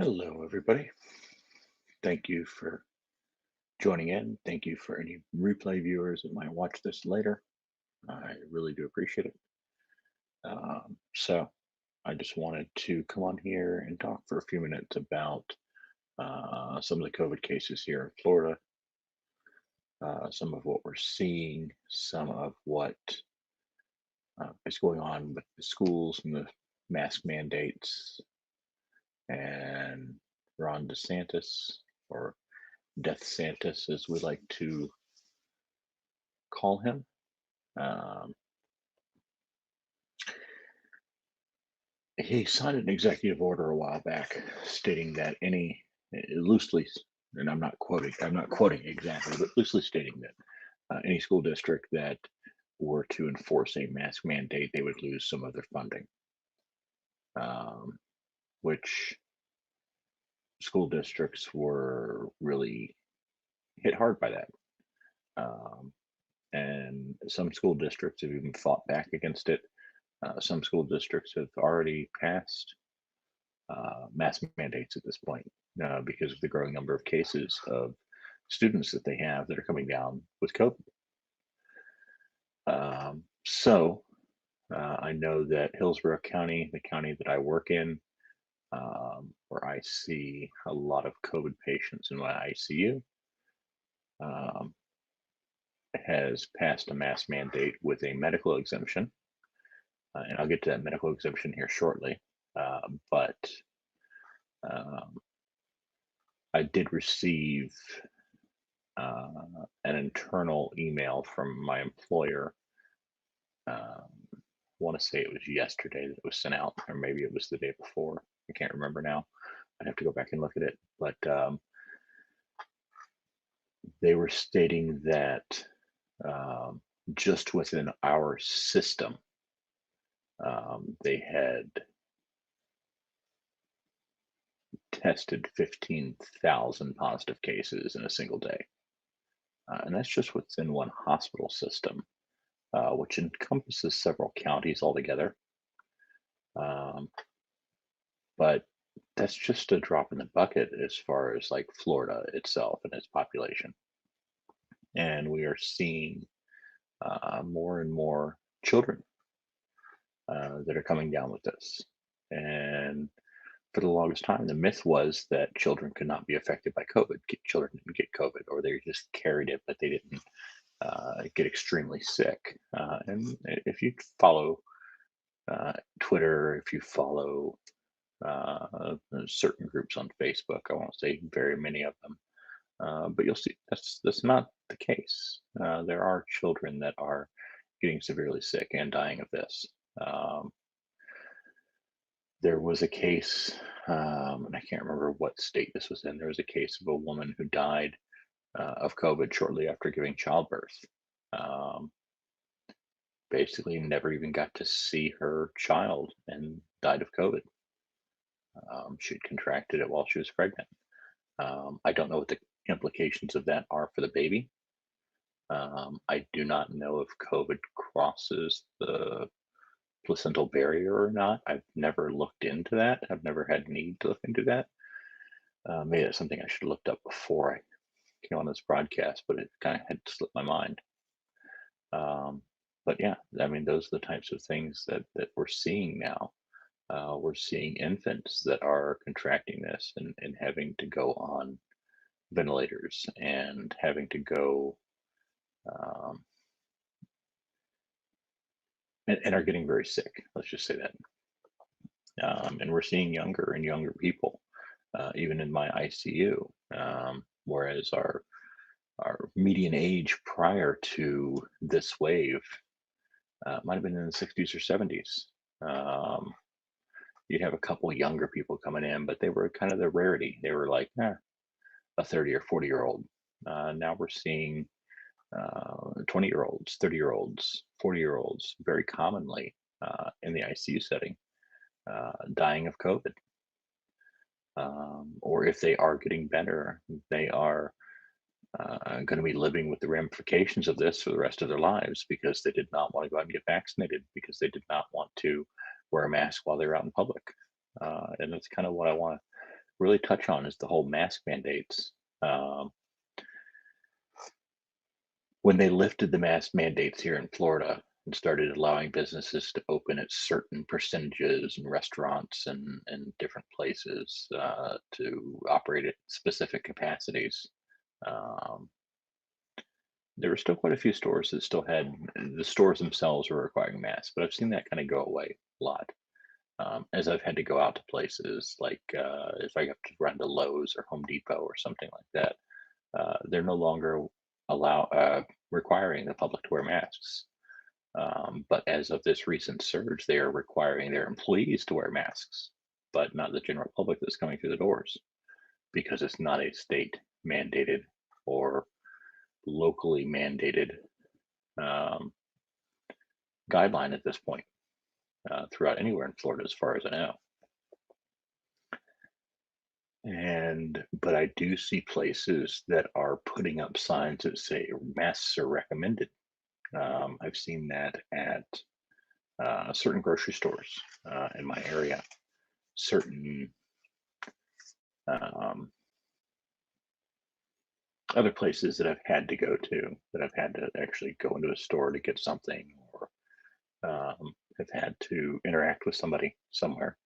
Hello, everybody. Thank you for joining in. Thank you for any replay viewers that might watch this later. I really do appreciate it. So, I just wanted to come on here and talk for a few minutes about some of the COVID cases here in Florida, some of what we're seeing, some of what is going on with the schools and the mask mandates, and Ron DeSantis, or Death Santis, as we like to call him. Um, he signed an executive order a while back stating that any loosely, and I'm not quoting exactly, but loosely stating that any school district that were to enforce a mask mandate, they would lose some of their funding, um, which school districts were really hit hard by that. Um, and some school districts have even fought back against it. Some school districts have already passed mask mandates at this point because of the growing number of cases of students that they have that are coming down with COVID. I know that Hillsborough County, the county that I work in, where I see a lot of COVID patients in my ICU, um, has passed a mask mandate with a medical exemption. And I'll get to that medical exemption here shortly. But um, I did receive an internal email from my employer. I want to say it was yesterday that it was sent out, or maybe it was the day before. I can't remember now. I'd have to go back and look at it. But they were stating that um, just within our system, they had tested 15,000 positive cases in a single day. And that's just within one hospital system, which encompasses several counties altogether. Um, but that's just a drop in the bucket as far as like Florida itself and its population. And we are seeing more and more children that are coming down with this. And for the longest time, the myth was that children could not be affected by COVID. Children didn't get COVID, or they just carried it, but they didn't get extremely sick. And if you follow Twitter, if you follow certain groups on Facebook, I won't say very many of them, but you'll see that's not the case. There are children that are getting severely sick and dying of this. Um, there was a case, and I can't remember what state this was in. There was a case of a woman who died of COVID shortly after giving childbirth. Um, Basically, never even got to see her child and died of COVID. She'd contracted it while she was pregnant. I don't know what the implications of that are for the baby. I do not know if COVID crosses the placental barrier or not. I've never looked into that. I've never had need to look into that. Maybe that's something I should have looked up before I came on this broadcast, but it kind of had slipped my mind. Um, but yeah, I mean, those are the types of things that we're seeing now. We're seeing infants that are contracting this and having to go on ventilators and having to go um, and are getting very sick. Let's just say that. And we're seeing younger and younger people, even in my ICU. Whereas our median age prior to this wave might have been in the 60s or 70s. You'd have a couple younger people coming in, but they were kind of the rarity. They were like a 30 or 40-year-old. Now we're seeing 20-year-olds, 30-year-olds, 40-year-olds very commonly in the ICU setting dying of COVID. Or if they are getting better, they are going to be living with the ramifications of this for the rest of their lives because they did not want to go out and get vaccinated, because they did not want to wear a mask while they're out in public. And that's kind of what I want to really touch on is the whole mask mandates. Um, when they lifted the mask mandates here in Florida and started allowing businesses to open at certain percentages and restaurants and different places to operate at specific capacities, um, there were still quite a few stores that still had the stores themselves were requiring masks, but I've seen that kind of go away a lot. As I've had to go out to places like if I have to run to Lowe's or Home Depot or something like that, they're no longer allow requiring the public to wear masks. But as of this recent surge, they are requiring their employees to wear masks, but not the general public that's coming through the doors because it's not a state mandated or locally mandated um, guideline at this point throughout anywhere in Florida, as far as I know. And but I do see places that are putting up signs that say masks are recommended. I've seen that at certain grocery stores in my area, certain um, other places that I've had to go to, that I've had to actually go into a store to get something, or have had to interact with somebody somewhere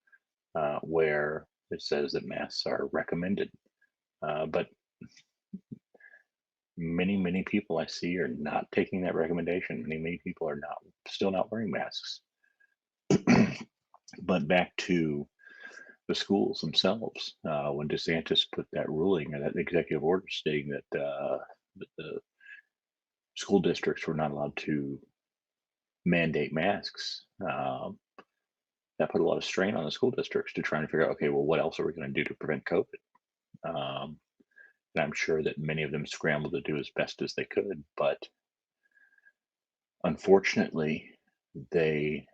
where it says that masks are recommended. But many people I see are not taking that recommendation. Many people are not still not wearing masks. But back to the schools themselves, when DeSantis put that ruling or that executive order stating that the school districts were not allowed to mandate masks, that put a lot of strain on the school districts to try and figure out, okay, well, what else are we going to do to prevent COVID? Um, and I'm sure that many of them scrambled to do as best as they could, but unfortunately, they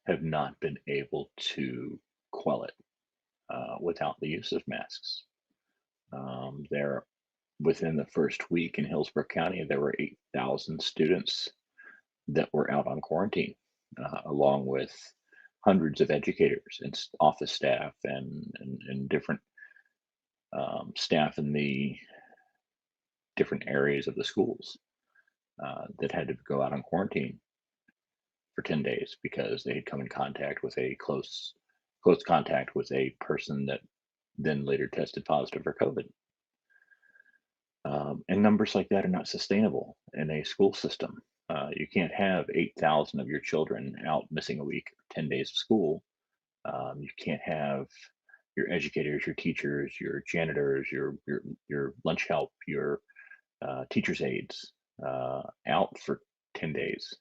have not been able to quell it without the use of masks. There, within the first week in Hillsborough County, there were 8,000 students that were out on quarantine, along with hundreds of educators and office staff and different staff in the different areas of the schools that had to go out on quarantine for 10 days because they had come in contact with a close contact with a person that then later tested positive for COVID. And numbers like that are not sustainable in a school system. You can't have 8,000 of your children out missing a week, 10 days of school. You can't have your educators, your teachers, your janitors, your lunch help, your teachers' aides out for 10 days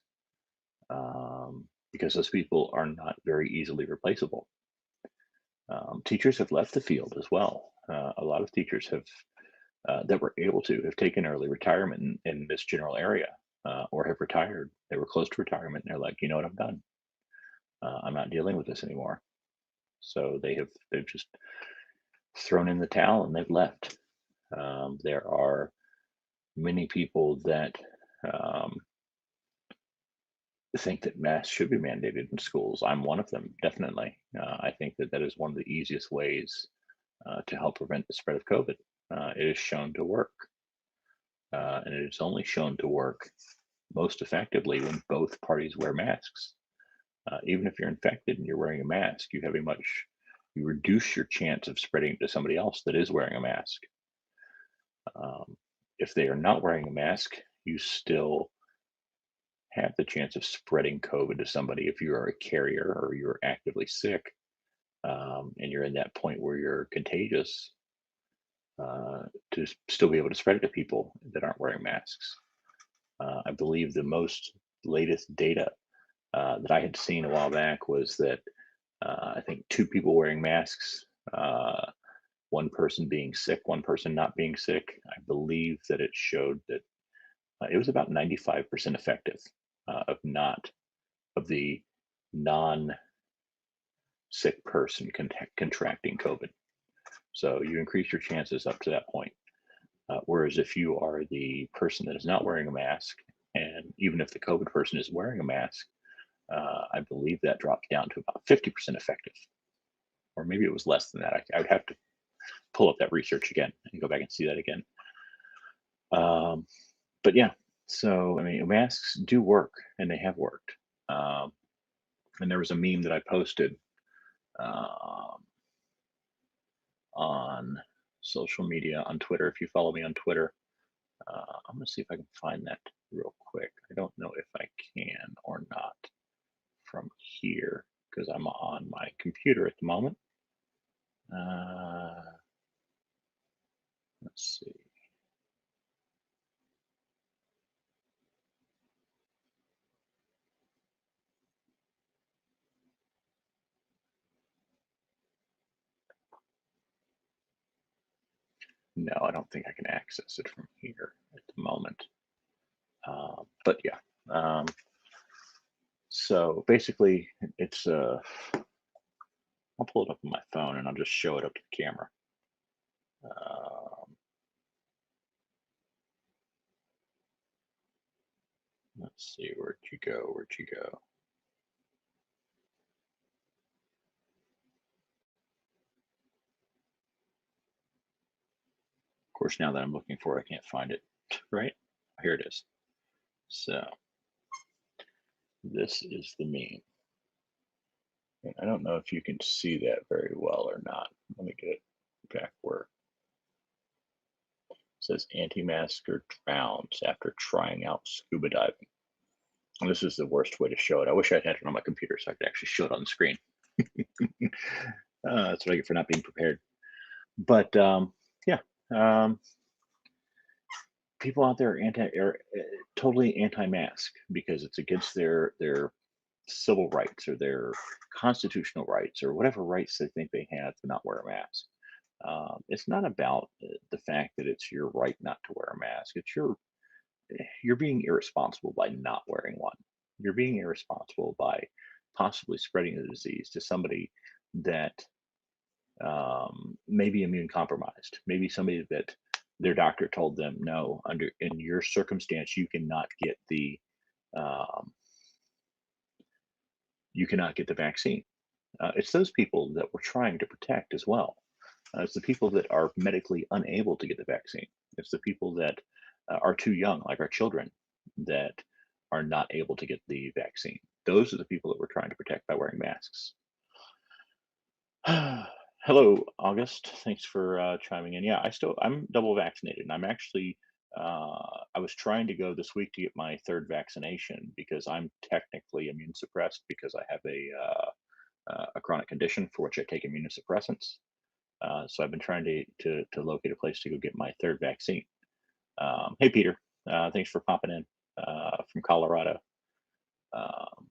because those people are not very easily replaceable. Teachers have left the field as well. A lot of teachers have that were able to have taken early retirement in this general area or have retired. They were close to retirement and they're like, you know what, I'm done. I'm not dealing with this anymore. So they've just thrown in the towel and they've left. There are many people that um, think that masks should be mandated in schools. I'm one of them, definitely. I think that that is one of the easiest ways to help prevent the spread of COVID. It is shown to work, and it is only shown to work most effectively when both parties wear masks. Even if you're infected and you're wearing a mask, you reduce your chance of spreading it to somebody else that is wearing a mask. Um, if they are not wearing a mask, you still have the chance of spreading COVID to somebody if you are a carrier or you're actively sick and you're in that point where you're contagious to still be able to spread it to people that aren't wearing masks. I believe the most latest data that I had seen a while back was that I think two people wearing masks, one person being sick, one person not being sick. I believe that it showed that it was about 95% effective of the non-sick person contracting COVID. So you increase your chances up to that point. Whereas if you are the person that is not wearing a mask, and even if the COVID person is wearing a mask, I believe that drops down to about 50% effective. or maybe it was less than that. I would have to pull up that research again and go back and see that again. Um, but yeah, so I mean, masks do work, and they have worked. Um, and there was a meme that I posted um, on social media on Twitter. If you follow me on Twitter, I'm gonna see if I can find that real quick. I don't know if I can or not from here because I'm on my computer at the moment. Uh, let's see. No, I don't think I can access it from here at the moment. But yeah. Um, so basically, it's I'll pull it up on my phone and I'll just show it up to the camera. Um, let's see, where'd you go? Where'd you go? Of course, now that I'm looking for it, I can't find it. Right? Here it is. So this is the meme. And I don't know if you can see that very well or not. Let me get it back where it says anti-masker drowns after trying out scuba diving. And this is the worst way to show it. I wish I had it on my computer so I could actually show it on the screen. That's what I get for not being prepared. But yeah, um, people out there are totally anti-mask because it's against their civil rights or their constitutional rights or whatever rights they think they have to not wear a mask. It's not about the fact that it's your right not to wear a mask. It's you're being irresponsible by not wearing one. You're being irresponsible by possibly spreading the disease to somebody that may be immune compromised. Maybe somebody that their doctor told them, no, under in your circumstance, um, you cannot get the vaccine. It's those people that we're trying to protect as well. It's the people that are medically unable to get the vaccine. It's the people that are too young, like our children, that are not able to get the vaccine. Those are the people that we're trying to protect by wearing masks. Hello, August. Thanks for chiming in. Yeah, I'm double vaccinated, and I'm actually I was trying to go this week to get my third vaccination because I'm technically immune suppressed because I have a chronic condition for which I take immunosuppressants. So I've been trying to locate a place to go get my third vaccine. Hey, Peter. Thanks for popping in from Colorado. Of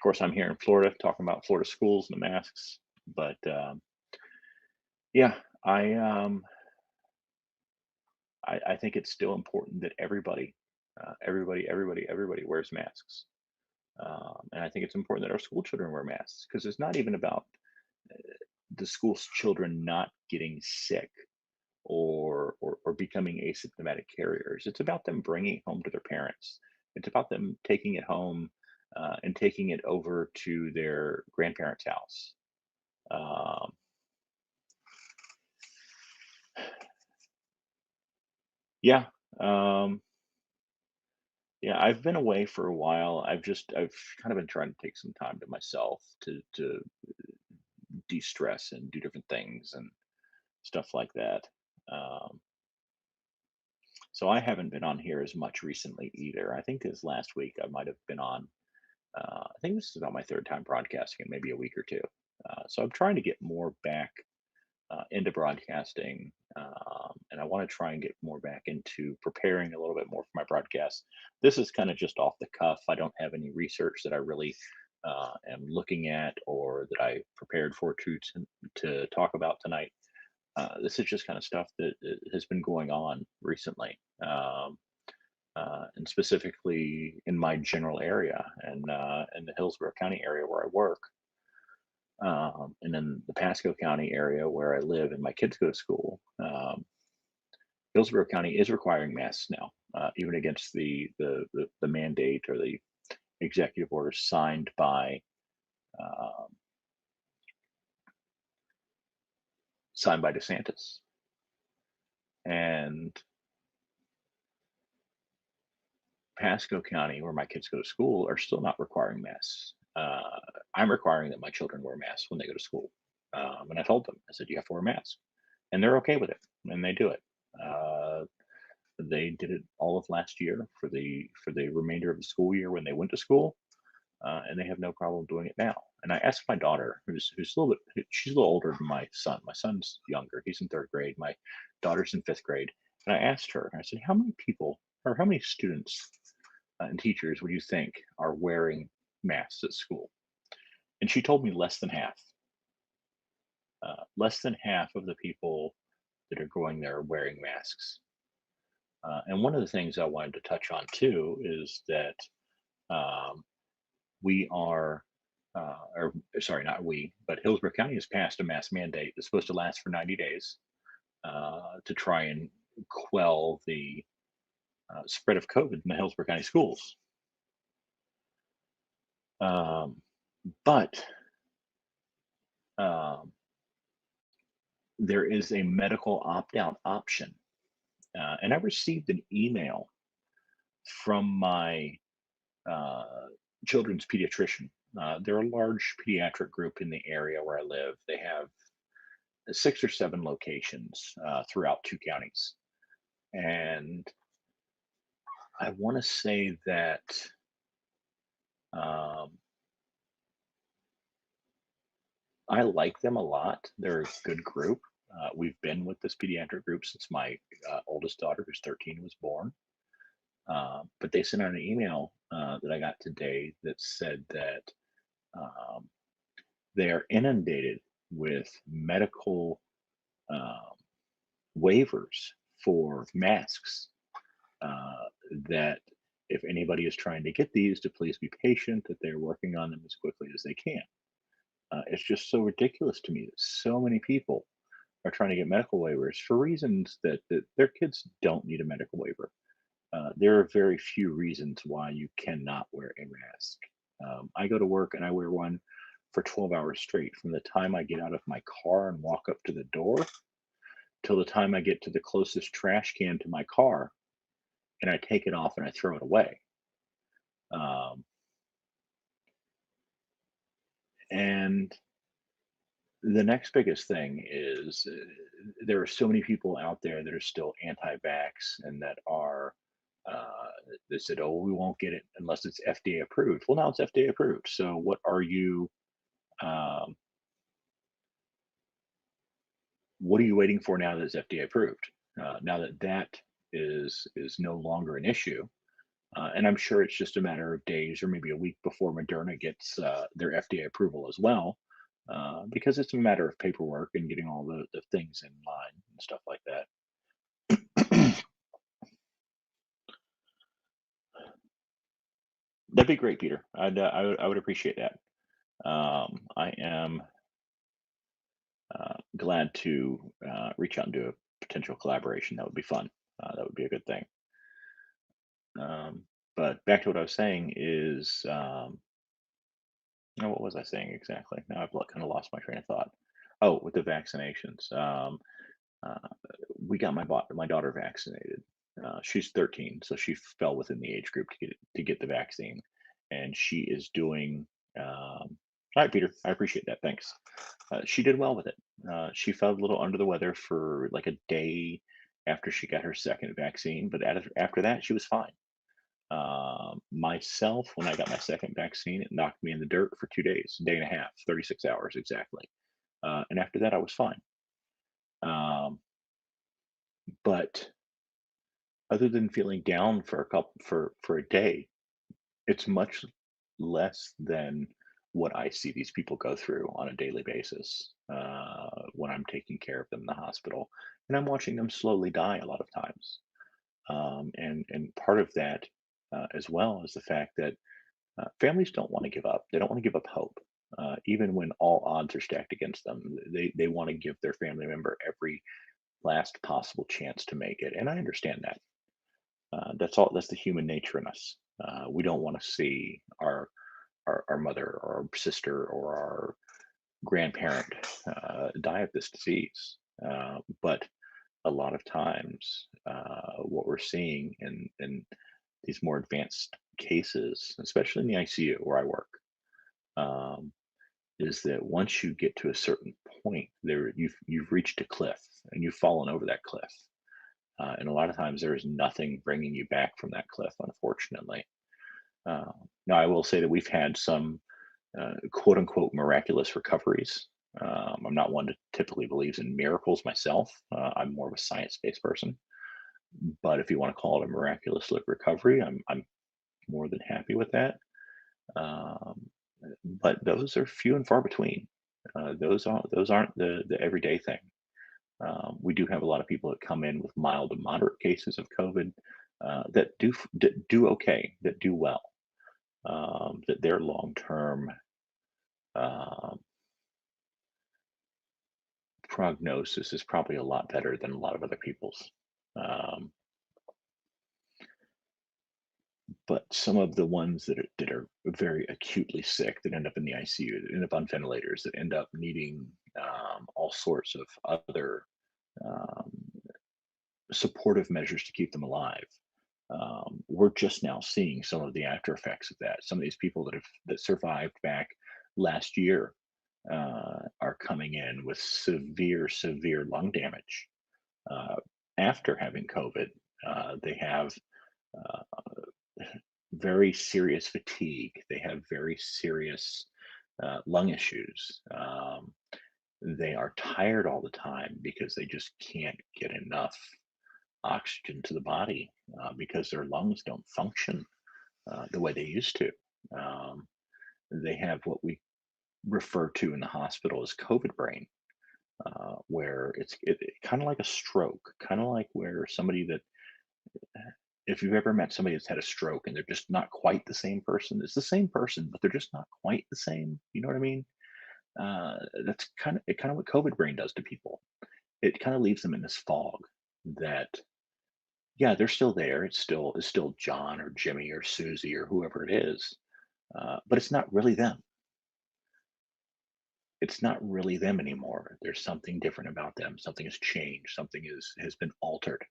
course, I'm here in Florida talking about Florida schools and the masks. But yeah, I, um, I think it's still important that everybody wears masks. And I think it's important that our school children wear masks because it's not even about the school's children not getting sick or becoming asymptomatic carriers. It's about them bringing it home to their parents. It's about them taking it home and taking it over to their grandparents' house. Um, yeah, um, yeah. I've been away for a while. I've kind of been trying to take some time to myself to de-stress and do different things and stuff like that. Um, so I haven't been on here as much recently either. I think this last week I might have been on. I think this is about my third time broadcasting in maybe a week or two. So I'm trying to get more back into broadcasting, and I want to try and get more back into preparing a little bit more for my broadcasts. This is kind of just off the cuff. I don't have any research that I really am looking at or that I prepared for to talk about tonight. This is just kind of stuff that has been going on recently. And specifically in my general area and in the Hillsborough County area where I work, and in the Pasco County area where I live and my kids go to school. Hillsborough County is requiring masks now, even against the mandate or the executive order signed by um, signed by DeSantis. And Pasco County, where my kids go to school, are still not requiring masks. I'm requiring that my children wear masks when they go to school. And I told them, I said, you have to wear a mask. And they're okay with it. And they do it. Uh, they did it all of last year for the remainder of the school year when they went to school, and they have no problem doing it now. And I asked my daughter, who's a little bit, she's a little older than my son. My son's younger; he's in third grade. My daughter's in fifth grade. And I asked her, I said, how many people or how many students and teachers would you think are wearing masks at school? And she told me less than half. Less than half of the people that are going there are wearing masks. And one of the things I wanted to touch on too is that um, we are, or sorry, not we, but Hillsborough County has passed a mask mandate that's supposed to last for 90 days to try and quell the spread of COVID in the Hillsborough County schools. Um, but um, there is a medical opt out option. And I received an email from my uh, children's pediatrician. They're a large pediatric group in the area where I live. They have six or seven locations throughout two counties. And I want to say that um, I like them a lot. They're a good group. We've been with this pediatric group since my oldest daughter, who's 13, was born. But they sent out an email that I got today that said that um, they are inundated with medical um, waivers for masks. Uh, that if anybody is trying to get these, to please be patient, that they're working on them as quickly as they can. It's just so ridiculous to me that so many people are trying to get medical waivers for reasons that their kids don't need a medical waiver. There are very few reasons why you cannot wear a mask. I go to work and I wear one for 12 hours straight from the time I get out of my car and walk up to the door till the time I get to the closest trash can to my car, and I take it off and I throw it away. Um, and the next biggest thing is there are so many people out there that are still anti-vax and that are uh, that said, "Oh, we won't get it unless it's FDA approved." Well, now it's FDA approved. So, um, what are you waiting for now that it's FDA approved? Now that that is no longer an issue, and I'm sure it's just a matter of days or maybe a week before Moderna gets their FDA approval as well, because it's a matter of paperwork and getting all the things in line and stuff like that. That'd be great, Peter. I would appreciate that. I am glad to reach out and do a potential collaboration. That would be fun. That would be a good thing. But back to what I was saying is, no, what was I saying exactly? Now I've kind of lost my train of thought. Oh, with the vaccinations. Uh, we got my daughter vaccinated. She's 13, so she fell within the age group to get the vaccine, and she is doing. Um, all right, Peter, I appreciate that. Thanks. She did well with it. She felt a little under the weather for like a day after she got her second vaccine, but after that, she was fine. Myself, when I got my second vaccine, it knocked me in the dirt for 2 days, a day and a half, 36 hours exactly. And after that, I was fine. Um, but other than feeling down for a day, it's much less than what I see these people go through on a daily basis when I'm taking care of them in the hospital, and I'm watching them slowly die a lot of times. And part of that, as well, is the fact that families don't want to give up. They don't want to give up hope, even when all odds are stacked against them. They want to give their family member every last possible chance to make it, and I understand that. That's all. That's the human nature in us. We don't want to see our mother or our sister or our grandparent die of this disease. But a lot of times, what we're seeing in these more advanced cases, especially in the ICU where I work, um, is that once you get to a certain point, you've reached a cliff and you've fallen over that cliff. And a lot of times there is nothing bringing you back from that cliff, unfortunately. Uh, Now, I will say that we've had some quote unquote miraculous recoveries. I'm not one that typically believes in miracles myself. I'm more of a science based person. But if you want to call it a miraculous recovery, I'm more than happy with that. Um, but those are few and far between. Those aren't the everyday thing. We do have a lot of people that come in with mild to moderate cases of COVID that do okay, that do well, that their long term um, prognosis is probably a lot better than a lot of other people's. Um, but some of the ones that are very acutely sick that end up in the ICU, that end up on ventilators, that end up needing all sorts of other um, supportive measures to keep them alive. We're just now seeing some of the after effects of that. Some of these people that survived back last year are coming in with severe lung damage uh, after having COVID. They have uh, very serious fatigue. They have very serious lung issues. They are tired all the time because they just can't get enough oxygen to the body because their lungs don't function the way they used to. Um, they have what we refer to in the hospital as COVID brain, where it's kind of like a stroke, kind of like where somebody that if you've ever met somebody that's had a stroke and they're just not quite the same person, it's the same person, but they're just not quite the same. You know what I mean? That's kind of what COVID brain does to people. It kind of leaves them in this fog that yeah, they're still there. It's still John or Jimmy or Susie or whoever it is, but it's not really them. It's not really them anymore. There's something different about them. Something has changed. Something has been altered,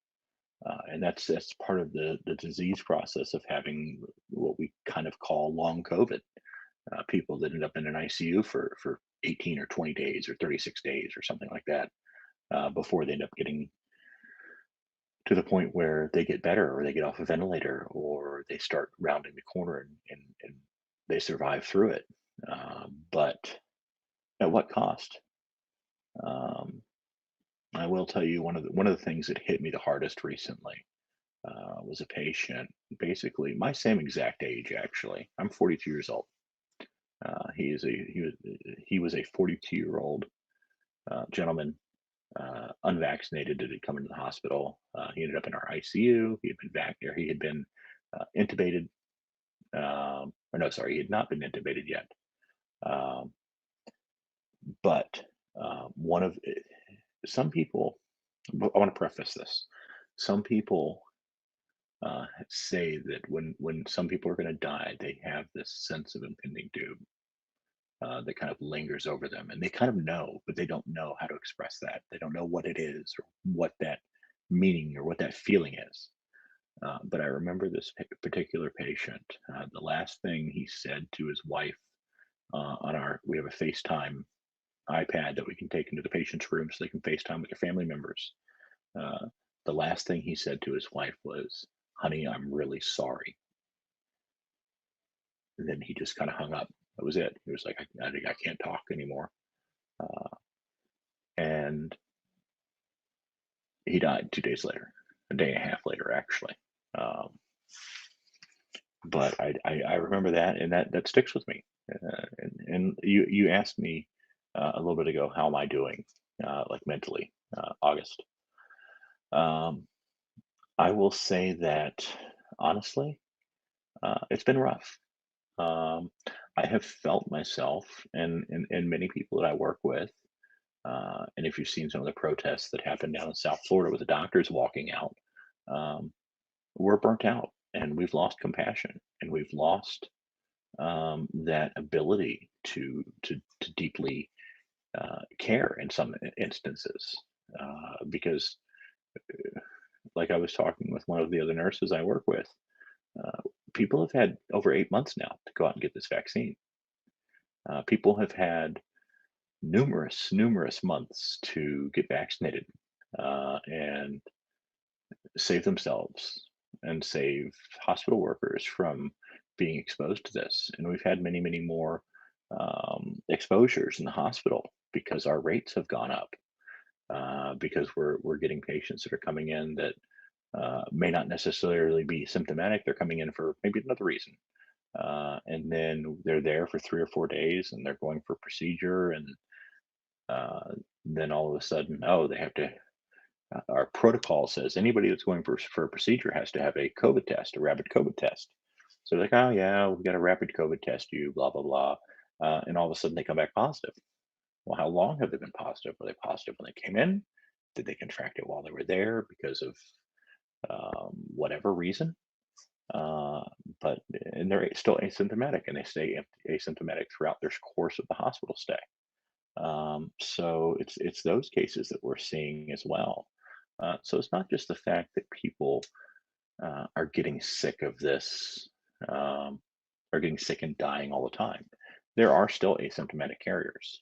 and that's part of the disease process of having what we kind of call long COVID. People that end up in an ICU for 18 or 20 days or 36 days or something like that before they end up getting to the point where they get better or they get off a ventilator or they start rounding the corner and they survive through it. But at what cost? Um, I will tell you one of the things that hit me the hardest recently was a patient, basically my same exact age. Actually, I'm 42 years old. He was a 42-year-old gentleman, unvaccinated, that had come into the hospital. He ended up in our ICU. He had been back there. He had been intubated. Or no, sorry, he had not been intubated yet. Um, but one of some people, I want to preface this. Some people say that when some people are going to die, they have this sense of impending doom that kind of lingers over them, and they kind of know, but they don't know how to express that. They don't know what it is or what that meaning or what that feeling is. But I remember this particular patient. The last thing he said to his wife on our, we have a FaceTime iPad that we can take into the patient's room so they can FaceTime with their family members. Uh, the last thing he said to his wife was, "Honey, I'm really sorry." And then he just kind of hung up. That was it. He was like, I think I can't talk anymore. Uh, and he died 2 days later, a day and a half later, actually. Um, but I remember that, and that sticks with me. And you asked me a little bit ago, how am I doing, like mentally, August. Um, I will say that honestly, it's been rough. Um, I have felt myself and many people that I work with. And if you've seen some of the protests that happened down in South Florida with the doctors walking out, um, we're burnt out and we've lost compassion and we've lost that ability to deeply care in some instances. because, like I was talking with one of the other nurses I work with, uh, people have had over 8 months now to go out and get this vaccine. People have had numerous months to get vaccinated and save themselves and save hospital workers from being exposed to this. And we've had many more exposures in the hospital because our rates have gone up. Because we're getting patients that are coming in that may not necessarily be symptomatic. They're coming in for maybe another reason, and then they're there for 3 or 4 days, and they're going for procedure, and uh, then all of a sudden, oh, they have to. Our protocol says anybody that's going for a procedure has to have a COVID test, a rapid COVID test. So they're like, oh yeah, we got a rapid COVID test, you blah blah blah, and all of a sudden they come back positive. Well, how long have they been positive? Were they positive when they came in? Did they contract it while they were there because of whatever reason? Uh, but and they're still asymptomatic, and they stay asymptomatic throughout their course of the hospital stay. So it's those cases that we're seeing as well. So it's not just the fact that people are getting sick of this, um, are getting sick and dying all the time. There are still asymptomatic carriers.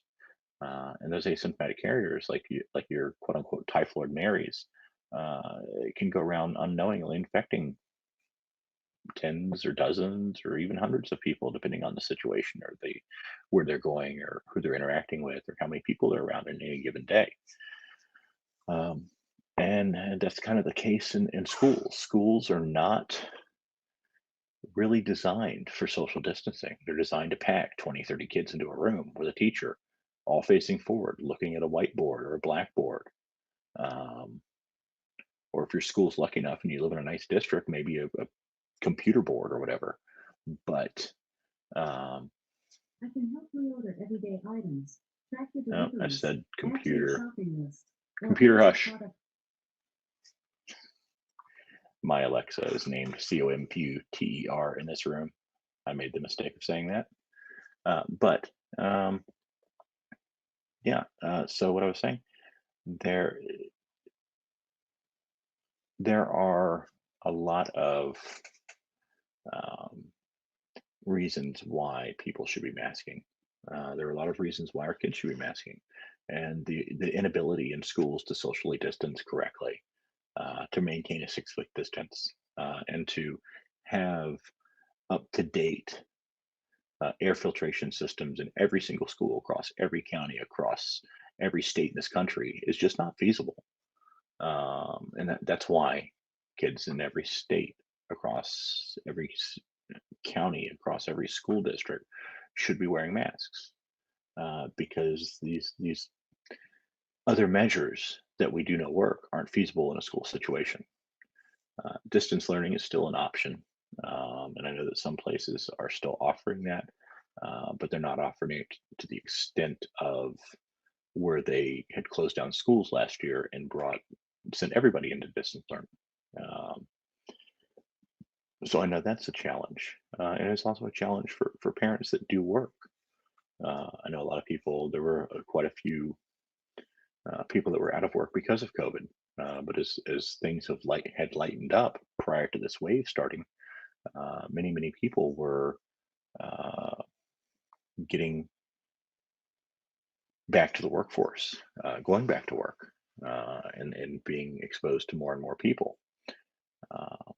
And those asymptomatic carriers, like your quote unquote typhoid Marys, can go around unknowingly infecting tens or dozens or even hundreds of people, depending on the situation or where they're going or who they're interacting with or how many people they're around in any given day. Um, and that's kind of the case in schools. Schools are not really designed for social distancing. They're designed to pack 20, 30 kids into a room with a teacher all facing forward, looking at a whiteboard or a blackboard. Um, or if your school's lucky enough and you live in a nice district, maybe a computer board or whatever. But um, I can help reorder everyday items, track the no, I deliveries, said add to your computer. shopping list, or Computer order hush. product. My Alexa is named COMPUTER in this room. I made the mistake of saying that. But yeah, so what I was saying, there there are a lot of um, reasons why people should be masking. There are a lot of reasons why our kids should be masking, and the inability in schools to socially distance correctly, to maintain a 6 foot distance, and to have up to date air filtration systems in every single school across every county, across every state in this country is just not feasible. And that's why kids in every state, across every county, across every school district should be wearing masks, because these other measures that we do know work aren't feasible in a school situation. Distance learning is still an option, and I know that some places are still offering that, but they're not offering it to the extent of where they had closed down schools last year and brought sent everybody into distance learning. Um, so I know that's a challenge, and it's also a challenge for parents that do work. I know a lot of people. There were quite a few people that were out of work because of COVID. But as things had lightened up prior to this wave starting, many people were uh, getting back to the workforce, going back to work, and being exposed to more and more people. Uh,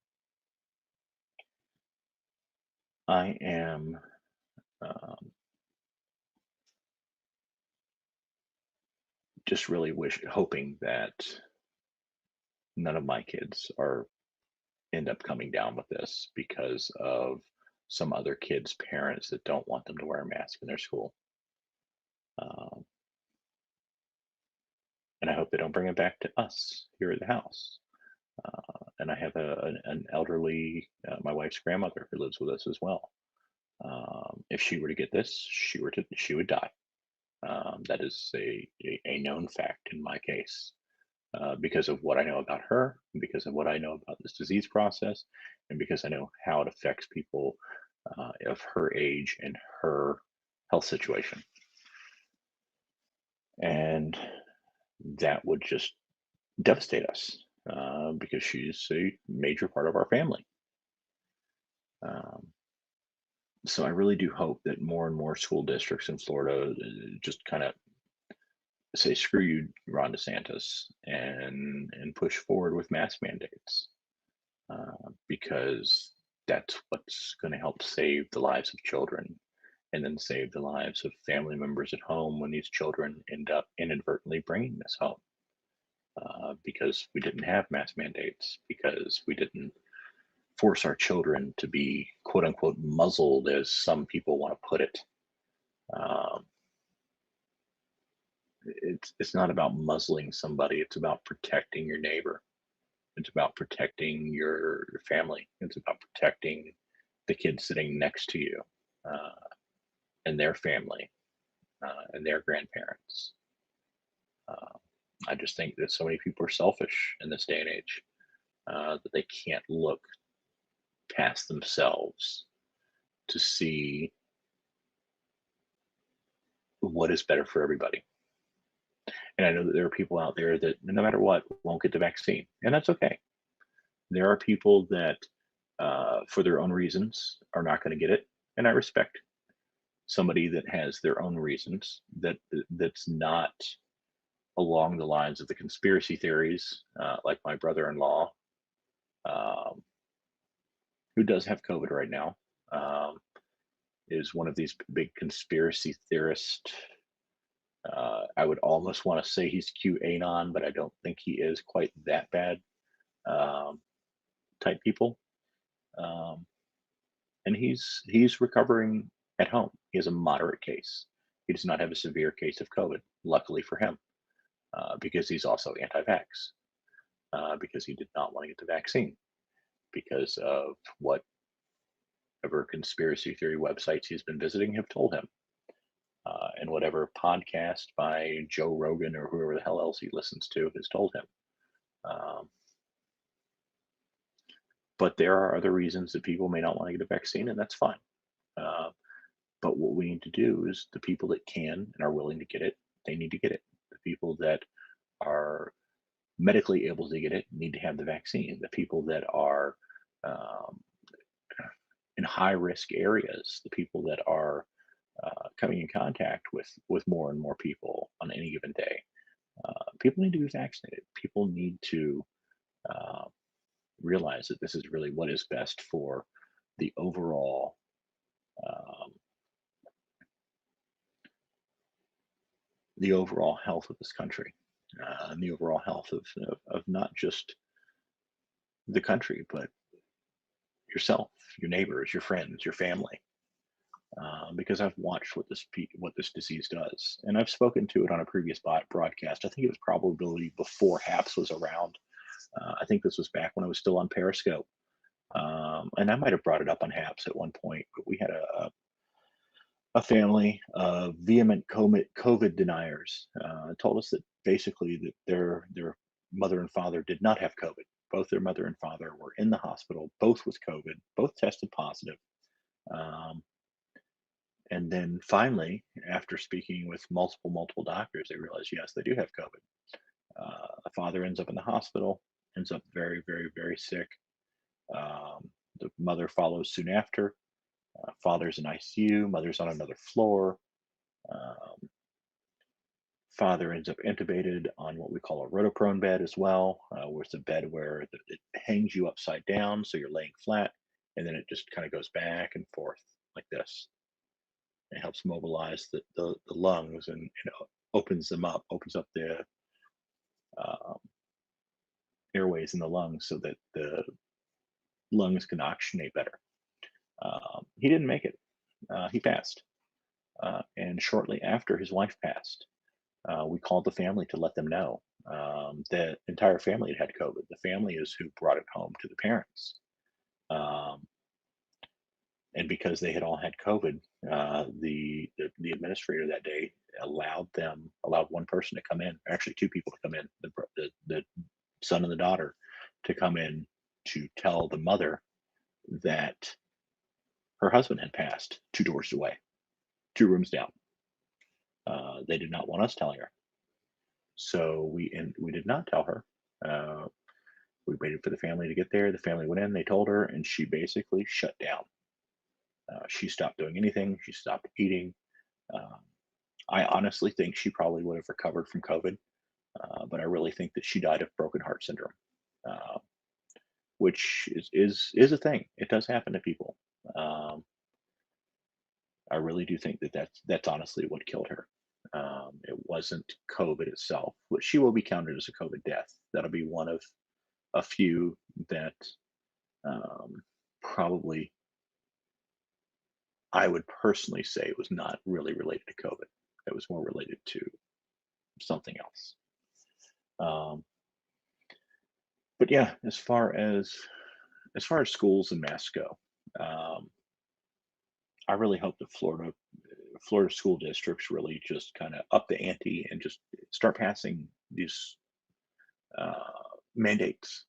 I am um, just really hoping that none of my kids are end up coming down with this because of some other kids' parents that don't want them to wear a mask in their school. Um, and I hope they don't bring it back to us here at the house. And I have an elderly, my wife's grandmother who lives with us as well. If she were to get this, she would die. That is a known fact in my case, because of what I know about her, and because of what I know about this disease process, and because I know how it affects people of her age and her health situation. And that would just devastate us because she's a major part of our family. Um, so I really do hope that more and more school districts in Florida just kind of say screw you, Ron DeSantis, and push forward with mask mandates because that's what's going to help save the lives of children and then save the lives of family members at home when these children end up inadvertently bringing this home because we didn't have mask mandates, because we didn't force our children to be quote unquote muzzled, as some people want to put it. Um, it's not about muzzling somebody. It's about protecting your neighbor. It's about protecting your family. It's about protecting the kid sitting next to you uh, and their family and their grandparents. Uh, I just think that so many people are selfish in this day and age that they can't look past themselves to see what is better for everybody. And I know that there are people out there that no matter what won't get the vaccine, and that's okay. There are people that, for their own reasons, are not going to get it, and I respect somebody that has their own reasons that's not along the lines of the conspiracy theories, like my brother-in-law, um, who does have COVID right now, um, is one of these big conspiracy theorists. I would almost want to say he's QAnon, but I don't think he is quite that bad um, type people. Um, and he's recovering at home. He has a moderate case. He does not have a severe case of COVID, luckily for him, because he's also anti-vax, because he did not want to get the vaccine because of whatever conspiracy theory websites he's been visiting have told him, and whatever podcast by Joe Rogan or whoever the hell else he listens to has told him. Um, but there are other reasons that people may not want to get a vaccine, and that's fine. Uh, But what we need to do is the people that can and are willing to get it, they need to get it. The people that are medically able to get it need to have the vaccine. The people that are um, in high risk areas, the people that are coming in contact with more and more people on any given day, people need to be vaccinated. People need to uh, realize that this is really what is best for the overall um, the overall health of this country, and the overall health of not just the country, but yourself, your neighbors, your friends, your family. Because I've watched what this disease does, and I've spoken to it on a previous broadcast. I think it was probably before HAPS was around. I think this was back when I was still on Periscope, and I might have brought it up on HAPS at one point. But we had a family of vehement COVID deniers told us that basically that their mother and father did not have COVID. Both their mother and father were in the hospital, both with COVID, both tested positive. Um, and then finally, after speaking with multiple doctors, they realized yes, they do have COVID. The father ends up in the hospital, ends up very sick. The mother follows soon after. Father's in ICU, mother's on another floor. Um, Father ends up intubated on what we call a rotoprone bed as well, where it's a bed where it hangs you upside down, so you're laying flat, and then it just kind of goes back and forth like this. It helps mobilize the lungs and opens them up, opens up the uh, airways in the lungs so that the lungs can oxygenate better. He didn't make it. He passed. And shortly after his wife passed, we called the family to let them know. The entire family had had COVID. The family is who brought it home to the parents. Um, and because they had all had COVID, the administrator that day allowed one person to come in, actually two people to come in, the son and the daughter, to come in to tell the mother that her husband had passed two doors away, two rooms down. They did not want us telling her, so we did not tell her. Uh, we waited for the family to get there. The family went in, they told her, and she basically shut down. She stopped doing anything. She stopped eating. Um, I honestly think she probably would have recovered from COVID, but I really think that she died of broken heart syndrome, uh, which is a thing. It does happen to people. Um, I really do think that that's honestly what killed her. It wasn't COVID itself, which she will be counted as a COVID death. That'll be one of a few that um, probably I would personally say was not really related to COVID. It was more related to something else. Um, but yeah, as far as schools and masks go, um, I really hope that Florida school districts really just kind of up the ante and just start passing these uh, mandates.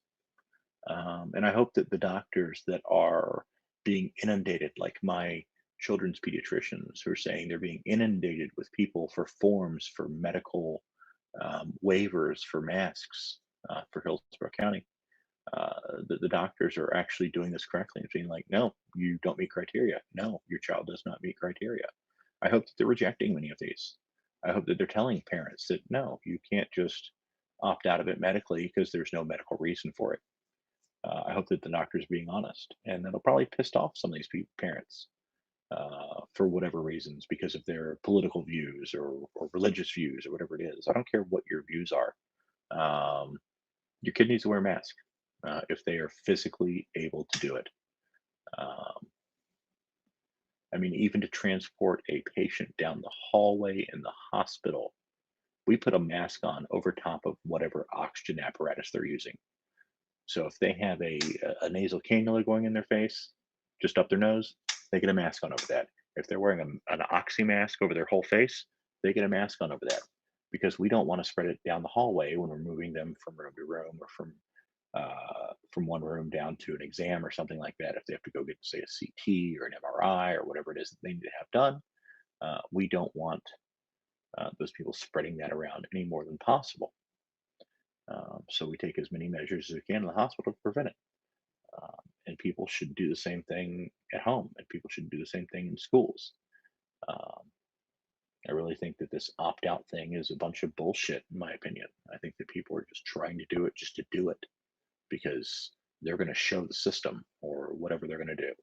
And I hope that the doctors that are being inundated, like my children's pediatricians, who are saying they're being inundated with people for forms for medical waivers for masks for Hillsborough County, the doctors are actually doing this correctly and being like, no, you don't meet criteria. No, your child does not meet criteria. I hope that they're rejecting many of these. I hope that they're telling parents that no, you can't just opt out of it medically because there's no medical reason for it. I hope that the doctor's being honest, and that'll probably pissed off some of these parents for whatever reasons because of their political views or religious views or whatever it is. I don't care what your views are. Um, your kid needs to wear a mask if they are physically able to do it. Um, I mean, even to transport a patient down the hallway in the hospital, we put a mask on over top of whatever oxygen apparatus they're using. So if they have a nasal cannula going in their face, just up their nose, they get a mask on over that. If they're wearing an oxy mask over their whole face, they get a mask on over that because we don't want to spread it down the hallway when we're moving them from room to room or from one room down to an exam or something like that. If they have to go get, say, a CT or an MRI or whatever it is that they need to have done, we don't want those people spreading that around any more than possible. So we take as many measures as we can in the hospital to prevent it. And people should do the same thing at home, and people should do the same thing in schools. Um, I really think that this opt out thing is a bunch of bullshit, in my opinion. I think that people are just trying to do it just to do it because they're going to show the system or whatever they're going to do.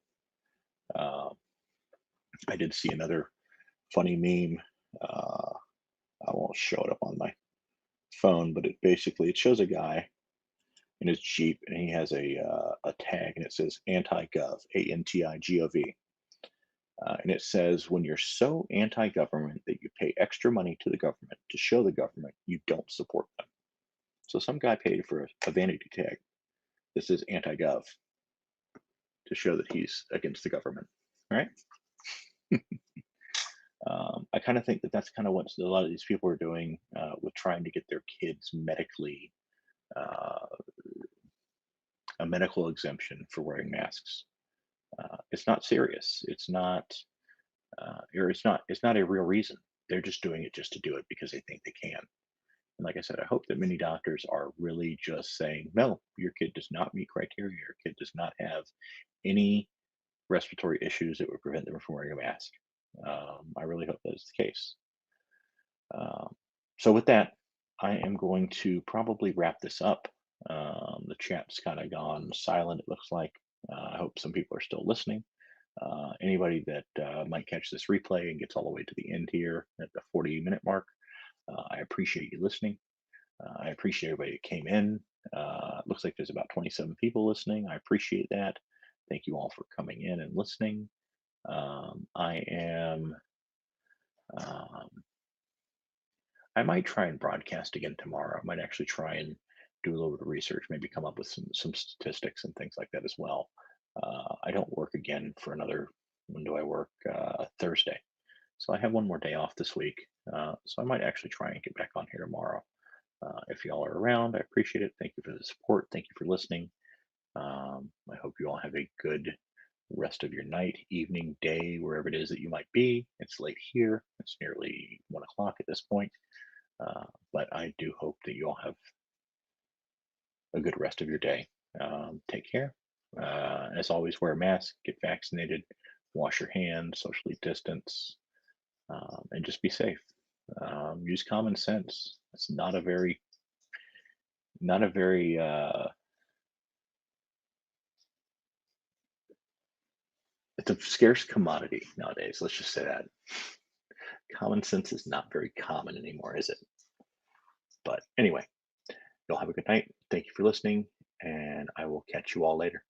Uh, I did see another funny meme. Uh, I won't show it up on my phone, but it shows a guy in his Jeep and he has a tag and it says anti-gov, ANTIGOV. And it says, when you're so anti government that you pay extra money to the government to show the government you don't support them. So some guy paid for a vanity tag. This is anti gov to show that he's against the government. Right? I kind of think that that's kind of what a lot of these people are doing with trying to get their kids medically uh, a medical exemption for wearing masks. It's not serious. It's not, or it's not. It's not a real reason. They're just doing it just to do it because they think they can. And like I said, I hope that many doctors are really just saying, no, your kid does not meet criteria. Your kid does not have any respiratory issues that would prevent them from wearing a mask. I really hope that is the case. Um, so, with that, I am going to probably wrap this up. The chat's kind of gone silent, it looks like. I hope some people are still listening. Anybody that might catch this replay and gets all the way to the end here at the 40-minute mark, I appreciate you listening. I appreciate everybody that came in. Looks like there's about 27 people listening. I appreciate that. Thank you all for coming in and listening. Um, I might try and broadcast again tomorrow. I might actually try and do a little bit of research, maybe come up with some statistics and things like that as well. I don't work again for another. When do I work? Thursday. So I have one more day off this week. So I might actually try and get back on here tomorrow. If y'all are around, I appreciate it. Thank you for the support. Thank you for listening. I hope you all have a good rest of your night, evening, day, wherever it is that you might be. It's late here. It's nearly 1 o'clock at this point. But I do hope that you all have a good rest of your day. Take care. As always, wear a mask, get vaccinated, wash your hands, socially distance, and just be safe. Use common sense. It's not a very it's a scarce commodity nowadays. Let's just say that common sense is not very common anymore, is it? But anyway, you'll have a good night. Thank you for listening, and I will catch you all later.